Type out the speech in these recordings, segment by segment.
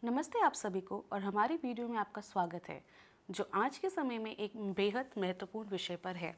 नमस्ते आप सभी को और हमारी वीडियो में आपका स्वागत है जो आज के समय में एक बेहद महत्वपूर्ण विषय पर है।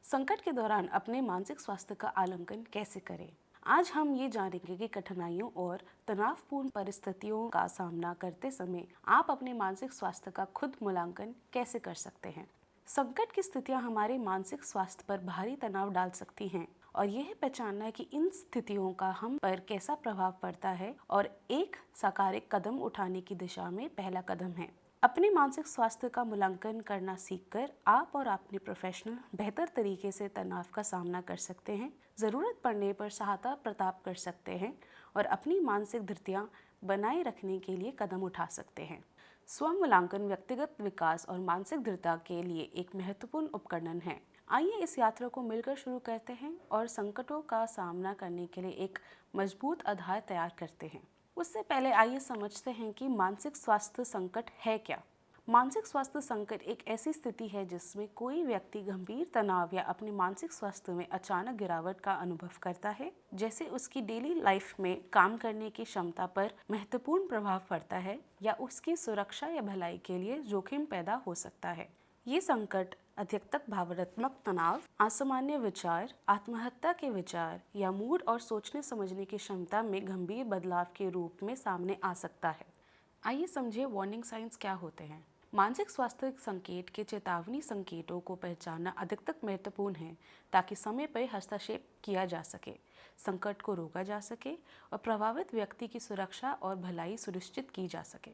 संकट के दौरान अपने मानसिक स्वास्थ्य का आकलन कैसे करें। आज हम ये जानेंगे कि कठिनाइयों और तनावपूर्ण परिस्थितियों का सामना करते समय आप अपने मानसिक स्वास्थ्य का खुद मूल्यांकन कैसे कर सकते हैं। संकट की स्थितियां हमारे मानसिक स्वास्थ्य पर भारी तनाव डाल सकती हैं और यह पहचानना है कि इन स्थितियों का हम पर कैसा प्रभाव पड़ता है और एक सकारात्मक कदम उठाने की दिशा में पहला कदम है। अपने मानसिक स्वास्थ्य का मूल्यांकन करना सीखकर आप और अपने प्रोफेशनल बेहतर तरीके से तनाव का सामना कर सकते हैं, जरूरत पड़ने पर सहायता प्राप्त कर सकते हैं और अपनी मानसिक दृढ़ता बनाए रखने के लिए कदम उठा सकते हैं। स्व मूल्यांकन व्यक्तिगत विकास और मानसिक दृढ़ता के लिए एक महत्वपूर्ण उपकरण है। आइए इस यात्रा को मिलकर शुरू करते हैं और संकटों का सामना करने के लिए एक मजबूत आधार तैयार करते हैं। उससे पहले आइए समझते हैं कि मानसिक स्वास्थ्य संकट है क्या। मानसिक स्वास्थ्य संकट एक ऐसी स्थिति है जिसमें कोई व्यक्ति गंभीर तनाव या अपने मानसिक स्वास्थ्य में अचानक गिरावट का अनुभव करता है, जैसे उसकी डेली लाइफ में काम करने की क्षमता पर महत्वपूर्ण प्रभाव पड़ता है या उसकी सुरक्षा या भलाई के लिए जोखिम पैदा हो सकता है। ये संकट अधिकतर भावनात्मक तनाव, असामान्य विचार, आत्महत्या के विचार या मूड और सोचने समझने की क्षमता में गंभीर बदलाव के रूप में सामने आ सकता है। आइए समझे वार्निंग साइंस क्या होते हैं। मानसिक स्वास्थ्य संकेत के चेतावनी संकेतों को पहचानना अधिकतर महत्वपूर्ण है ताकि समय पर हस्तक्षेप किया जा सके, संकट को रोका जा सके और प्रभावित व्यक्ति की सुरक्षा और भलाई सुनिश्चित की जा सके।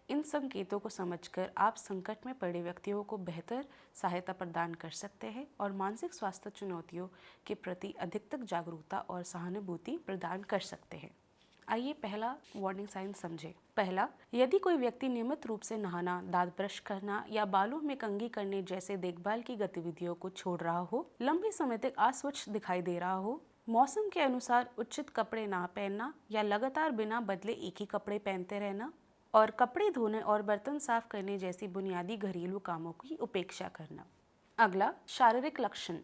इन संकेतों को समझकर आप संकट में पड़े व्यक्तियों को बेहतर सहायता प्रदान कर सकते हैं और मानसिक स्वास्थ्य चुनौतियों के प्रति अधिकतर जागरूकता और सहानुभूति प्रदान कर सकते हैं। आइए पहला वार्निंग साइन समझें। पहला, यदि कोई व्यक्ति नियमित रूप से नहाना, दांत ब्रश करना या बालों में कंघी करने जैसे देखभाल की गतिविधियों को छोड़ रहा हो, लंबे समय तक अस्वच्छ दिखाई दे रहा हो, मौसम के अनुसार उचित कपड़े ना पहनना या लगातार बिना बदले एक ही कपड़े पहनते रहना और कपड़े धोने और बर्तन साफ करने जैसी बुनियादी घरेलू कामों की उपेक्षा करना। अगला, शारीरिक लक्षण।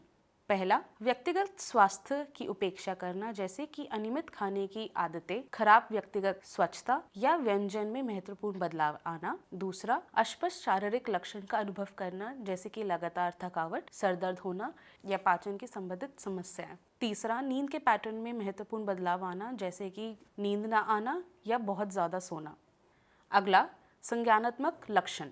पहला, व्यक्तिगत स्वास्थ्य की उपेक्षा करना जैसे कि अनियमित खाने की आदतें, खराब व्यक्तिगत स्वच्छता या व्यंजन में महत्वपूर्ण बदलाव आना। दूसरा, अस्पष्ट शारीरिक लक्षण का अनुभव करना जैसे कि लगातार थकावट, सर दर्द होना या पाचन की संबंधित समस्याएं। तीसरा, नींद के पैटर्न में महत्वपूर्ण बदलाव आना जैसे कि नींद न आना या बहुत ज्यादा सोना। अगला, संज्ञानात्मक लक्षण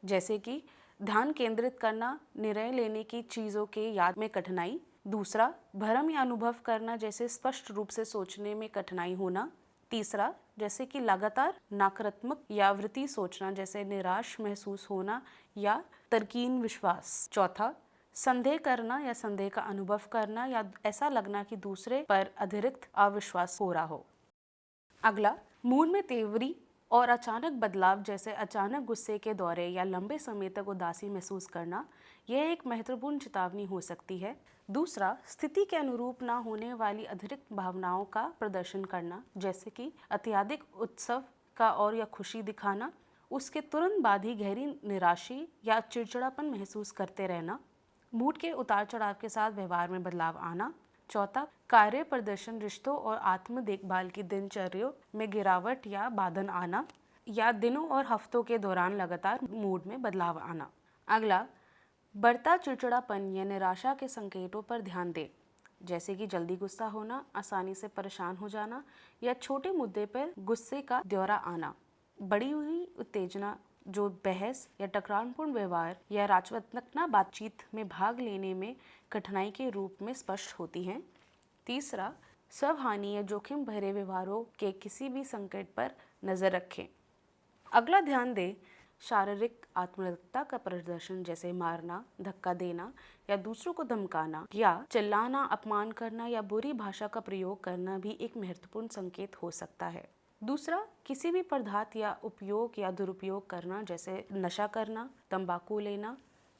जैसे कि ध्यान केंद्रित करना, निर्णय लेने की चीज़ों के याद में कठिनाई। दूसरा, भ्रम या अनुभव करना जैसे स्पष्ट रूप से सोचने में कठिनाई होना। तीसरा, जैसे कि लगातार नकारात्मक या वृत्ति सोचना जैसे निराश महसूस होना या तरकीन विश्वास। चौथा, संदेह करना या संदेह का अनुभव करना या ऐसा लगना कि दूसरे पर अतिरिक्त अविश्वास हो रहा हो। अगला, मूड में तेवरी और अचानक बदलाव जैसे अचानक गुस्से के दौरे या लंबे समय तक उदासी महसूस करना, यह एक महत्वपूर्ण चेतावनी हो सकती है। दूसरा, स्थिति के अनुरूप न होने वाली अतिरिक्त भावनाओं का प्रदर्शन करना जैसे कि अत्यधिक उत्सव का और या खुशी दिखाना, उसके तुरंत बाद ही गहरी निराशा या चिड़चिड़ापन महसूस करते रहना। मूड के उतार चढ़ाव के साथ व्यवहार में बदलाव आना। चौथा, कार्य प्रदर्शन, रिश्तों और आत्म देखभाल की दिनचर्या में गिरावट या बाधन आना या दिनों और हफ्तों के दौरान लगातार मूड में बदलाव आना। अगला, बढ़ता चिड़चिड़ापन या निराशा के संकेतों पर ध्यान दें जैसे कि जल्दी गुस्सा होना, आसानी से परेशान हो जाना या छोटे मुद्दे पर गुस्से का दौरा आना। बढ़ी हुई उत्तेजना जो बहस या टकरावपूर्ण व्यवहार या रचनात्मक बातचीत में भाग लेने में कठिनाई के रूप में स्पष्ट होती हैं। तीसरा, स्वहानि या जोखिम भरे व्यवहारों के किसी भी संकट पर नजर रखें। अगला, ध्यान दें शारीरिक आत्महत्या का प्रदर्शन जैसे मारना, धक्का देना या दूसरों को धमकाना या चिल्लाना, अपमान करना या बुरी भाषा का प्रयोग करना भी एक महत्वपूर्ण संकेत हो सकता है। दूसरा, किसी भी पदार्थ या उपयोग या दुरुपयोग करना जैसे नशा करना, तंबाकू लेना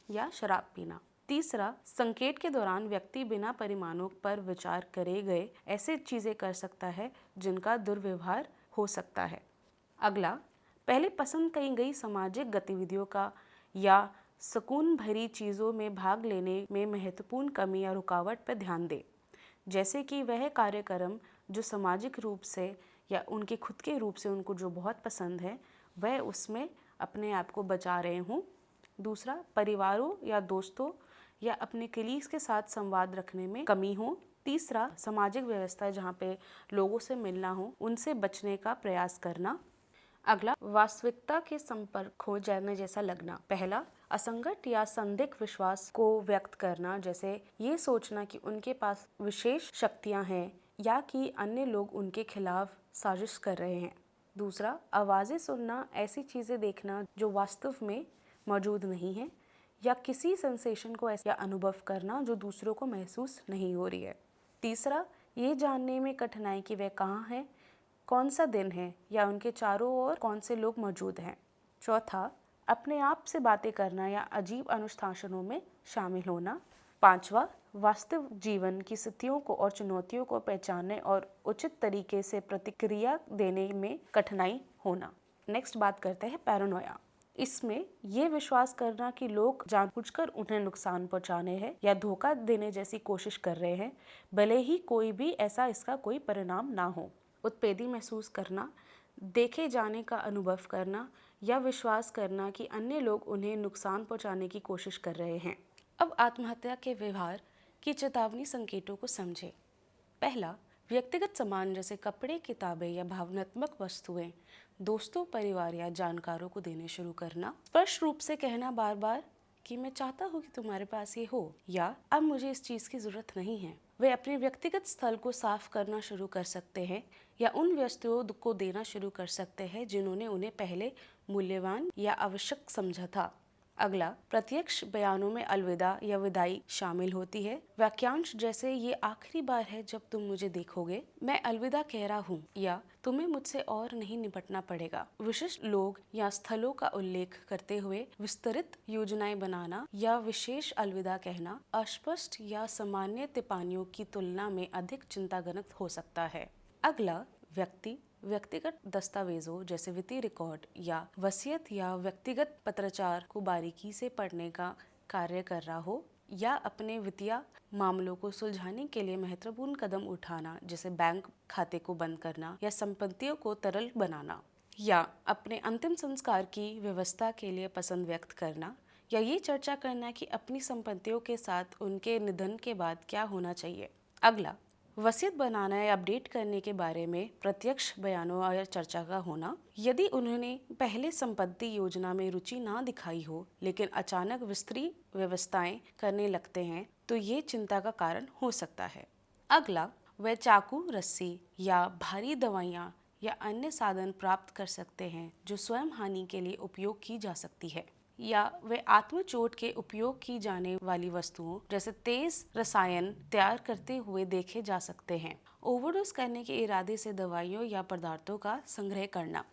या शराब पीना। तीसरा, संकेत के दौरान व्यक्ति बिना परिमाणों पर विचार करे गए ऐसे चीजें कर सकता है जिनका दुर्व्यवहार हो सकता है। अगला, पहले पसंद की गई सामाजिक गतिविधियों का या सुकून भरी चीज़ों में भाग लेने में महत्वपूर्ण कमी या रुकावट पर ध्यान दें जैसे कि वह कार्यक्रम जो सामाजिक रूप से या उनके खुद के रूप से उनको जो बहुत पसंद है वह उसमें अपने आप को बचा रहे हों। दूसरा, परिवारों या दोस्तों या अपने कलीग्स के साथ संवाद रखने में कमी हो। तीसरा, सामाजिक व्यवस्था जहाँ पे लोगों से मिलना हो उनसे बचने का प्रयास करना। अगला, वास्तविकता के संपर्क खो जाने जैसा लगना। पहला, असंगत या संदिग्ध विश्वास को व्यक्त करना, जैसे ये सोचना कि उनके पास विशेष शक्तियां हैं या कि अन्य लोग उनके खिलाफ साजिश कर रहे हैं। दूसरा, आवाज़ें सुनना, ऐसी चीज़ें देखना जो वास्तव में मौजूद नहीं है, या किसी सेंसेशन को ऐसा अनुभव करना जो दूसरों को महसूस नहीं हो रही है। तीसरा, ये जानने में कठिनाई कि वे कहाँ हैं, कौन सा दिन है या उनके चारों ओर कौन से लोग मौजूद हैं। चौथा, अपने आप से बातें करना या अजीब अनुशासनों में शामिल होना। पांचवा, वास्तविक जीवन की स्थितियों को और चुनौतियों को पहचानने और उचित तरीके से प्रतिक्रिया देने में कठिनाई होना। नेक्स्ट बात करते हैं पैरानोया। इसमें ये विश्वास करना कि लोग जानबूझकर उन्हें नुकसान पहुंचाने हैं या धोखा देने जैसी कोशिश कर रहे हैं, भले ही कोई भी ऐसा इसका कोई परिणाम ना हो। उत्पेदी महसूस करना, देखे जाने का अनुभव करना या विश्वास करना कि अन्य लोग उन्हें नुकसान पहुंचाने की कोशिश कर रहे हैं। अब आत्महत्या के व्यवहार की चेतावनी संकेतों को समझें। पहला, व्यक्तिगत सामान जैसे कपड़े, किताबें या भावनात्मक वस्तुएं दोस्तों, परिवार या जानकारों को देने शुरू करना। स्पष्ट रूप से कहना बार बार कि मैं चाहता हूँ कि तुम्हारे पास ये हो, या अब मुझे इस चीज़ की ज़रूरत नहीं है। वे अपने व्यक्तिगत स्थल को साफ करना शुरू कर सकते हैं या उन वस्तुओं को देना शुरू कर सकते हैं जिन्होंने उन्हें पहले मूल्यवान या आवश्यक समझा था। अगला, प्रत्यक्ष बयानों में अलविदा या विदाई शामिल होती है। वाक्यांश जैसे ये आखिरी बार है जब तुम मुझे देखोगे, मैं अलविदा कह रहा हूँ, या तुम्हें मुझसे और नहीं निपटना पड़ेगा। विशिष्ट लोग या स्थलों का उल्लेख करते हुए विस्तृत योजनाएं बनाना या विशेष अलविदा कहना अस्पष्ट या सामान्य टिप्पणियों की तुलना में अधिक चिंताजनक हो सकता है। अगला, व्यक्तिगत दस्तावेजों जैसे वित्तीय रिकॉर्ड या वसीयत या व्यक्तिगत पत्राचार को बारीकी से पढ़ने का कार्य कर रहा हो, या अपने वित्तीय मामलों को सुलझाने के लिए महत्वपूर्ण कदम उठाना, जैसे बैंक खाते को बंद करना या संपत्तियों को तरल बनाना, या अपने अंतिम संस्कार की व्यवस्था के लिए पसंद व्यक्त करना, या ये चर्चा करना कि अपनी संपत्तियों के साथ उनके निधन के बाद क्या होना चाहिए। अगला, वसीयत बनाना या अपडेट करने के बारे में प्रत्यक्ष बयानों और चर्चा का होना। यदि उन्होंने पहले संपत्ति योजना में रुचि ना दिखाई हो लेकिन अचानक विस्तृत व्यवस्थाएं करने लगते हैं तो ये चिंता का कारण हो सकता है। अगला, वे चाकू, रस्सी या भारी दवाइयाँ या अन्य साधन प्राप्त कर सकते हैं जो स्वयं हानि के लिए उपयोग की जा सकती है, या वे आत्मचोट के उपयोग की जाने वाली वस्तुओं जैसे तेज रसायन तैयार करते हुए देखे जा सकते हैं। ओवरडोज करने के इरादे से दवाइयों या पदार्थों का संग्रह करना।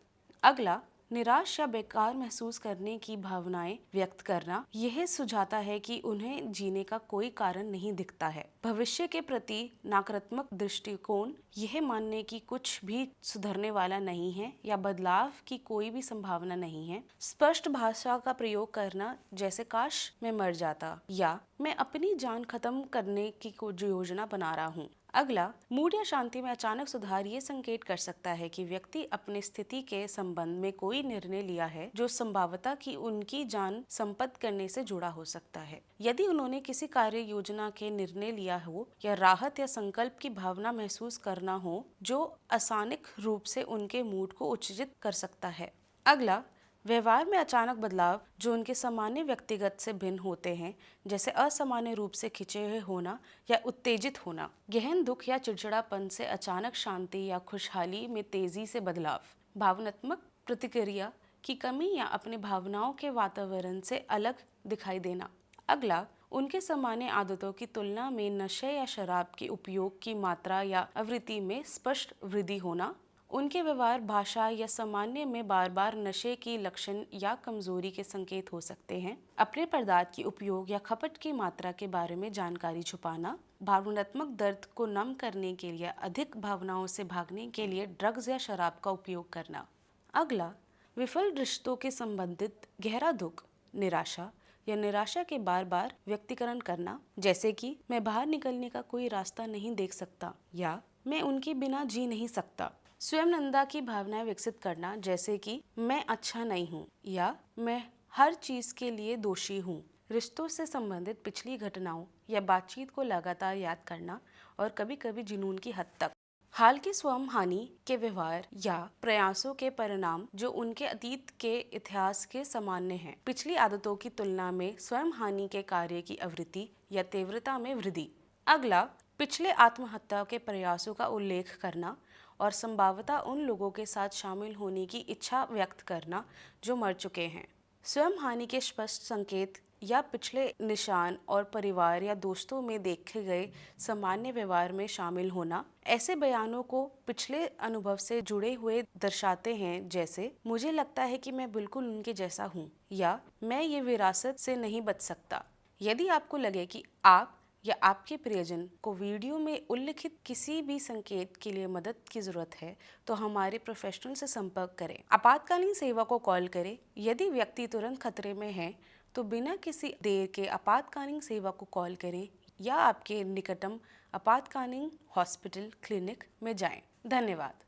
अगला, निराश या बेकार महसूस करने की भावनाएं व्यक्त करना। यह सुझाता है कि उन्हें जीने का कोई कारण नहीं दिखता है। भविष्य के प्रति नकारात्मक दृष्टिकोण, यह मानने की कुछ भी सुधरने वाला नहीं है या बदलाव की कोई भी संभावना नहीं है। स्पष्ट भाषा का प्रयोग करना, जैसे काश मैं मर जाता, या मैं अपनी जान खत्म करने की कुछ योजना बना रहा हूँ। अगला, मूड या शांति में अचानक सुधार ये संकेत कर सकता है कि व्यक्ति अपनी स्थिति के संबंध में कोई निर्णय लिया है जो संभावतः कि उनकी जान संपन्न करने से जुड़ा हो सकता है। यदि उन्होंने किसी कार्य योजना के निर्णय लिया हो या राहत या संकल्प की भावना महसूस करना हो जो अचानक रूप से उनके मूड को उत्तेजित कर सकता है। अगला, व्यवहार में अचानक बदलाव जो उनके सामान्य व्यक्तिगत से भिन्न होते हैं, जैसे असामान्य रूप से खिंचे हुए होना या उत्तेजित होना। गहन दुख या चिड़चिड़ापन से अचानक शांति या खुशहाली में तेजी से बदलाव। भावनात्मक प्रतिक्रिया की कमी या अपने भावनाओं के वातावरण से अलग दिखाई देना। अगला, उनके सामान्य आदतों की तुलना में नशे या शराब के उपयोग की मात्रा या आवृत्ति में स्पष्ट वृद्धि होना। उनके व्यवहार, भाषा या सामान्य में बार बार नशे की लक्षण या कमजोरी के संकेत हो सकते हैं। अपने पदार्थ के उपयोग या खपत की मात्रा के बारे में जानकारी छुपाना। भावनात्मक दर्द को नम करने के लिए अधिक भावनाओं से भागने के लिए ड्रग्स या शराब का उपयोग करना। अगला, विफल रिश्तों के संबंधित गहरा दुख, निराशा या निराशा के बार बार व्यक्तिकरण करना, जैसे कि मैं बाहर निकलने का कोई रास्ता नहीं देख सकता, या मैं उनके बिना जी नहीं सकता। स्वयं निंदा की भावनाएं विकसित करना, जैसे कि मैं अच्छा नहीं हूँ या मैं हर चीज के लिए दोषी हूँ। रिश्तों से संबंधित पिछली घटनाओं या बातचीत को लगातार याद करना और कभी कभी जुनून की हद तक। हाल की स्वयं हानि के व्यवहार या प्रयासों के परिणाम जो उनके अतीत के इतिहास के सामान्य हैं। पिछली आदतों की तुलना में स्वयं हानि के कार्य की आवृत्ति या तीव्रता में वृद्धि। अगला, पिछले आत्महत्या के प्रयासों का उल्लेख करना और संभवतः उन लोगों के साथ शामिल होने की इच्छा व्यक्त करना जो मर चुके हैं। स्वयं हानि के स्पष्ट संकेत या पिछले निशान और परिवार या दोस्तों में देखे गए सामान्य व्यवहार में शामिल होना। ऐसे बयानों को पिछले अनुभव से जुड़े हुए दर्शाते हैं, जैसे मुझे लगता है कि मैं बिल्कुल उनके जैसा हूँ या मैं ये विरासत से नहीं बच सकता। यदि आपको लगे कि आप या आपके प्रियजन को वीडियो में उल्लिखित किसी भी संकेत के लिए मदद की जरूरत है, तो हमारे प्रोफेशनल से संपर्क करें। आपातकालीन सेवा को कॉल करें। यदि व्यक्ति तुरंत खतरे में है तो बिना किसी देर के आपातकालीन सेवा को कॉल करें या आपके निकटतम आपातकालीन हॉस्पिटल क्लिनिक में जाएं। धन्यवाद।